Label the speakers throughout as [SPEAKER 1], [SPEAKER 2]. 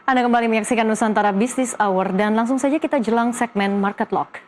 [SPEAKER 1] Anda kembali menyaksikan Nusantara Business Hour dan langsung saja kita jelang segmen Market Lock.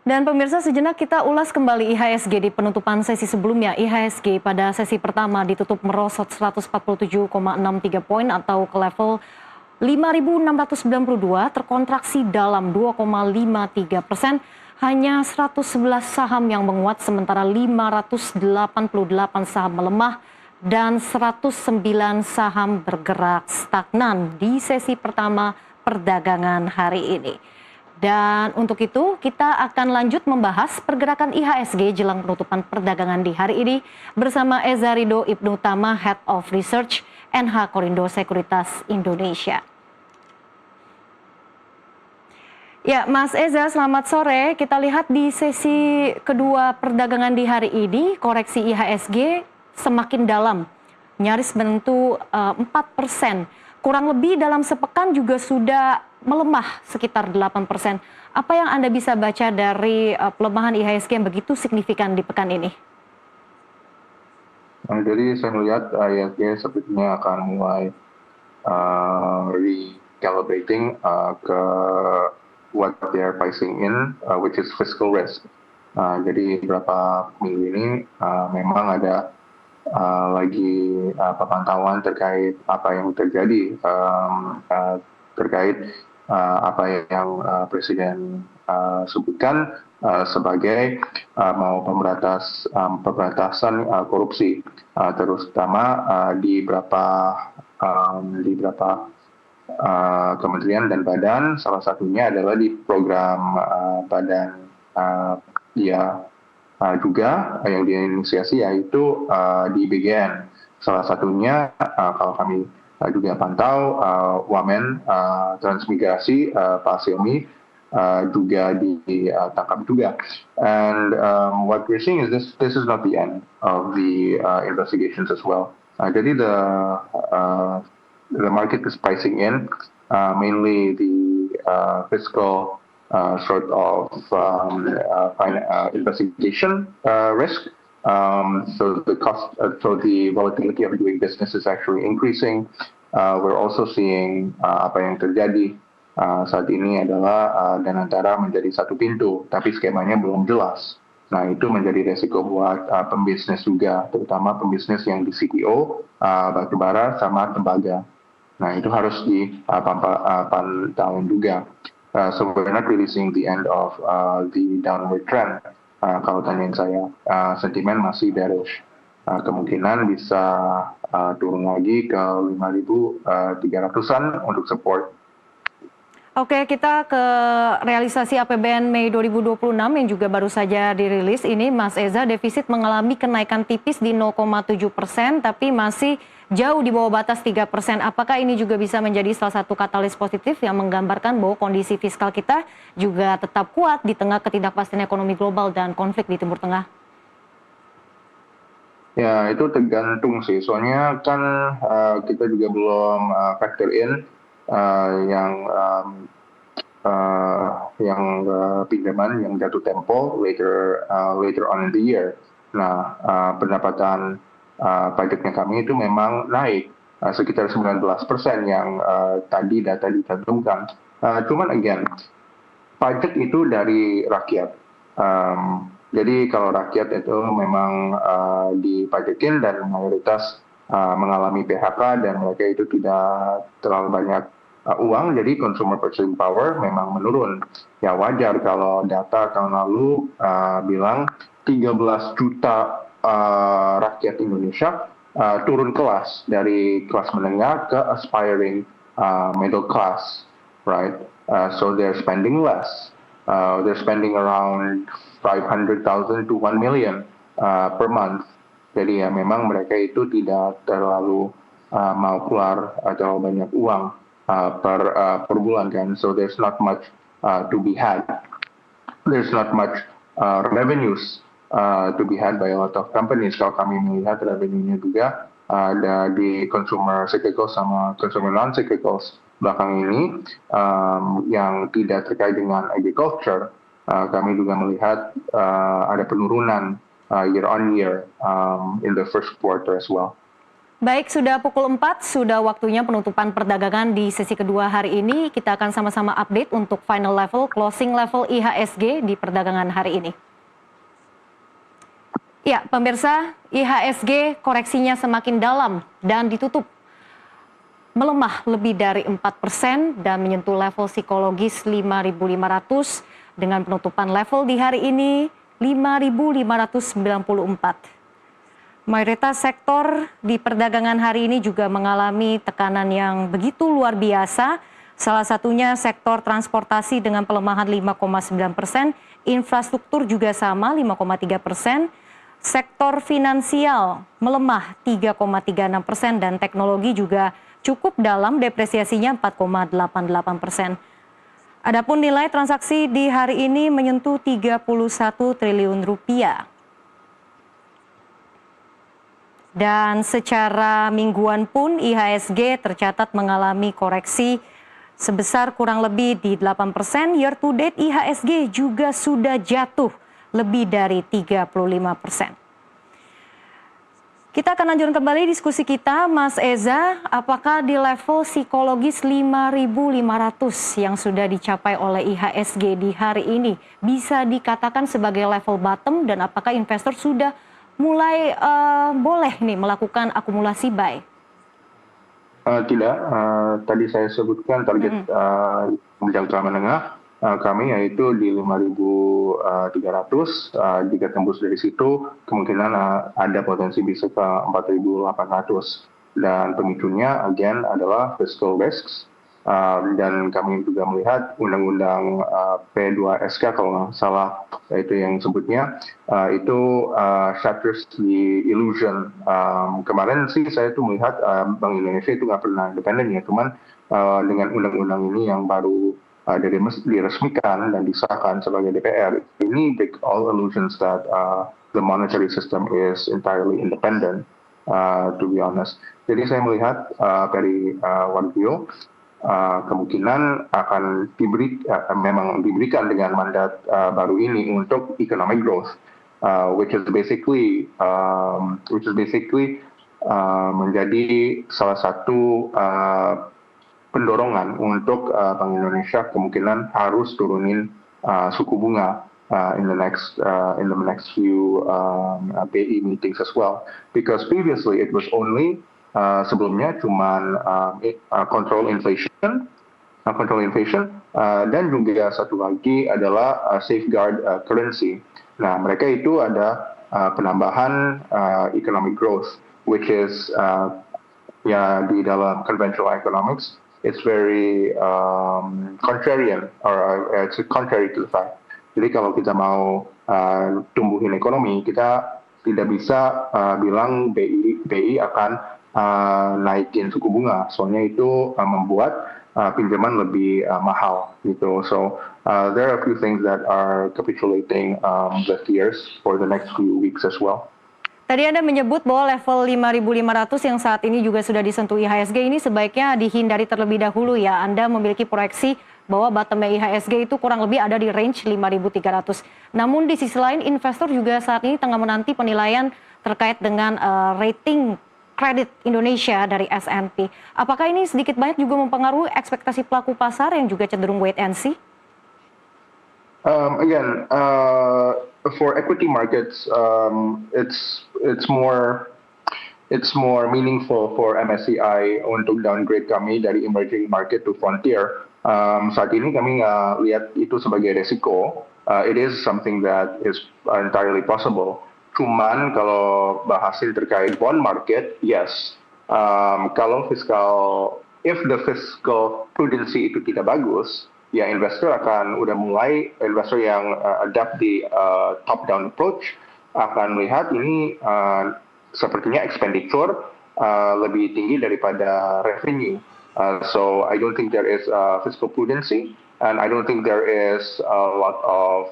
[SPEAKER 1] Dan pemirsa, sejenak kita ulas kembali IHSG di penutupan sesi sebelumnya. IHSG pada sesi pertama ditutup merosot 147,63 poin atau ke level 5.692, terkontraksi dalam 2,53%. Hanya 111 saham yang menguat, sementara 588 saham melemah dan 109 saham bergerak stagnan di sesi pertama perdagangan hari ini. Dan untuk itu kita akan lanjut membahas pergerakan IHSG jelang penutupan perdagangan di hari ini bersama Eza Ridho Ibnu Tama, Head of Research NH Korindo Sekuritas Indonesia. Ya, Mas Eza, selamat sore. Kita lihat di sesi kedua perdagangan di hari ini, koreksi IHSG semakin dalam, nyaris menyentuh 4%. Kurang lebih dalam sepekan juga sudah melemah sekitar 8%. Apa yang Anda bisa baca dari pelemahan IHSG yang begitu signifikan di pekan ini?
[SPEAKER 2] Jadi saya melihat IHSG sepertinya akan mulai recalibrating ke what they are pricing in, which is fiscal risk. Jadi beberapa minggu ini memang ada lagi pemantauan terkait apa yang terjadi terkait apa yang Presiden sebutkan sebagai mau pemberantasan korupsi, terutama di beberapa kementerian dan badan. Salah satunya adalah di program badan juga yang diinisiasi, yaitu di BGN. Salah satunya kalau kami juga pantau Wamen Transmigrasi Pak Silmi juga ditangkap juga. And what we're seeing is this is not the end of the investigations as well. Jadi the market is pricing in mainly the fiscal sort of investigation risk. So the cost, so the volatility of doing business is actually increasing. We're also seeing apa yang terjadi saat ini adalah Danantara menjadi satu pintu, tapi skemanya belum jelas. Nah, itu menjadi resiko buat pembisnis juga, terutama pembisnis yang di CPO, batubara sama tembaga. Nah, itu harus dipantau juga. So we're not really seeing the end of the downward trend. Kalau tanyain saya, sentimen masih bearish. Kemungkinan bisa turun lagi ke 5.300-an untuk support.
[SPEAKER 1] Oke, kita ke realisasi APBN Mei 2026 yang juga baru saja dirilis. Ini Mas Eza, defisit mengalami kenaikan tipis di 0,7%, tapi masih jauh di bawah batas 3%. Apakah ini juga bisa menjadi salah satu katalis positif yang menggambarkan bahwa kondisi fiskal kita juga tetap kuat di tengah ketidakpastian ekonomi global dan konflik di Timur Tengah?
[SPEAKER 2] Ya, itu tergantung sih. Soalnya kan kita juga belum factor in yang pinjaman yang jatuh tempo later on in the year. Nah, pendapatan pajaknya kami itu memang naik sekitar 19% yang tadi data dicantumkan. Cuman again, pajak itu dari rakyat. Jadi kalau rakyat itu memang dipajakin dan mayoritas mengalami PHK dan mereka itu tidak terlalu banyak uang, jadi consumer purchasing power memang menurun. Ya wajar kalau data tahun lalu bilang 13 juta rakyat Indonesia turun kelas dari kelas menengah ke aspiring middle class, right? So they're spending less. They're spending around 500,000 to 1 million per month. Jadi ya memang mereka itu tidak terlalu mau keluar terlalu banyak uang per bulan kan. So there's not much to be had. There's not much revenues to be had by a lot of companies. Kalau kami melihat revenue-nya juga ada di consumer cyclicals sama consumer non-cyclicals belakang ini yang tidak terkait dengan agriculture kami juga melihat ada penurunan year on year in the first quarter as well.
[SPEAKER 1] Baik, sudah pukul 4, sudah waktunya penutupan perdagangan di sesi kedua hari ini. Kita akan sama-sama update untuk final level, closing level IHSG di perdagangan hari ini. Ya, pemirsa, IHSG koreksinya semakin dalam dan ditutup melemah lebih dari 4% dan menyentuh level psikologis 5.500 dengan penutupan level di hari ini 5.594. Mayoritas sektor di perdagangan hari ini juga mengalami tekanan yang begitu luar biasa. Salah satunya sektor transportasi dengan pelemahan 5,9%, infrastruktur juga sama 5,3%, sektor finansial melemah 3,36% dan teknologi juga cukup dalam, depresiasinya 4,88%. Adapun nilai transaksi di hari ini menyentuh 31 triliun rupiah. Dan secara mingguan pun IHSG tercatat mengalami koreksi sebesar kurang lebih di 8%. Year to date IHSG juga sudah jatuh lebih dari 35%. Kita akan lanjutkan kembali diskusi kita, Mas Eza. Apakah di level psikologis 5.500 yang sudah dicapai oleh IHSG di hari ini bisa dikatakan sebagai level bottom dan apakah investor sudah mulai boleh nih melakukan akumulasi buy?
[SPEAKER 2] Tidak, tadi saya sebutkan target jangka menengah kami yaitu di 5.300. Jika tembus dari situ, kemungkinan ada potensi bisa ke 4.800. Dan pemicunya, again, adalah fiscal risks. Dan kami juga melihat undang-undang P2SK kalau nggak salah itu yang sebutnya itu shatters the illusion. Kemarin sih saya tuh melihat Bank Indonesia itu nggak pernah independen ya, cuman dengan undang-undang ini yang baru diresmikan dan disahkan sebagai DPR, ini break all illusions that the monetary system is entirely independent, to be honest. Jadi saya melihat dari One View kemungkinan akan memang diberikan dengan mandat baru ini untuk economic growth, which is basically menjadi salah satu pendorongan untuk Bank Indonesia kemungkinan harus turunin suku bunga in the next few BI meetings as well, because previously it was only sebelumnya cuman control inflation, dan juga satu lagi adalah safeguard currency. Nah, mereka itu ada penambahan economic growth, which is ya di dalam conventional economics, it's very contrarian, or it's contrary to the fact. Jadi kalau kita mau tumbuhin ekonomi, kita tidak bisa bilang BI akan naikin suku bunga, soalnya itu membuat pinjaman lebih mahal gitu. So there are a few things that are capitulating the fears for the next few weeks as well.
[SPEAKER 1] Tadi Anda menyebut bahwa level 5.500 yang saat ini juga sudah disentuh IHSG ini sebaiknya dihindari terlebih dahulu ya. Anda memiliki proyeksi bahwa bottomnya IHSG itu kurang lebih ada di range 5.300. Namun di sisi lain investor juga saat ini tengah menanti penilaian terkait dengan rating kredit Indonesia dari S&P. Apakah ini sedikit banyak juga mempengaruhi ekspektasi pelaku pasar yang juga cenderung wait and see?
[SPEAKER 2] Again, for equity markets, it's more meaningful for MSCI untuk downgrade kami dari emerging market to frontier. Saat ini kami nggak lihat itu sebagai resiko. It is something that is entirely possible. Cuman kalau bahasin terkait bond market, yes. Kalau if the fiscal prudency itu tidak bagus, ya investor yang adapt di top down approach akan melihat ini sepertinya expenditure lebih tinggi daripada revenue. So I don't think there is fiscal prudency, and I don't think there is a lot of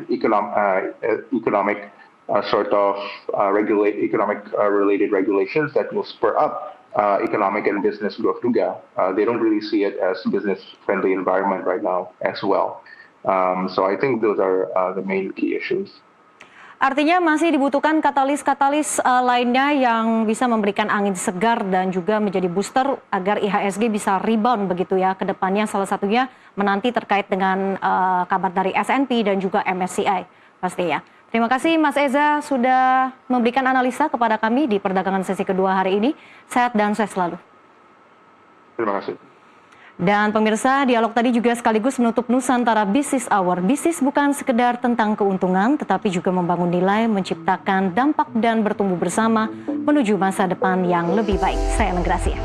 [SPEAKER 2] economic related regulations that will spur up economic and business growth juga. They don't really see it as business friendly environment right now as well. So I think those are the main key issues.
[SPEAKER 1] Artinya masih dibutuhkan katalis-katalis lainnya yang bisa memberikan angin segar dan juga menjadi booster agar IHSG bisa rebound begitu ya ke depannya. Salah satunya menanti terkait dengan kabar dari S&P dan juga MSCI pastinya. Terima kasih Mas Eza sudah memberikan analisa kepada kami di perdagangan sesi kedua hari ini. Sehat dan sukses selalu.
[SPEAKER 2] Terima kasih.
[SPEAKER 1] Dan pemirsa, dialog tadi juga sekaligus menutup Nusantara Business Hour. Bisnis bukan sekedar tentang keuntungan, tetapi juga membangun nilai, menciptakan dampak dan bertumbuh bersama menuju masa depan yang lebih baik. Saya Ellen Gracia.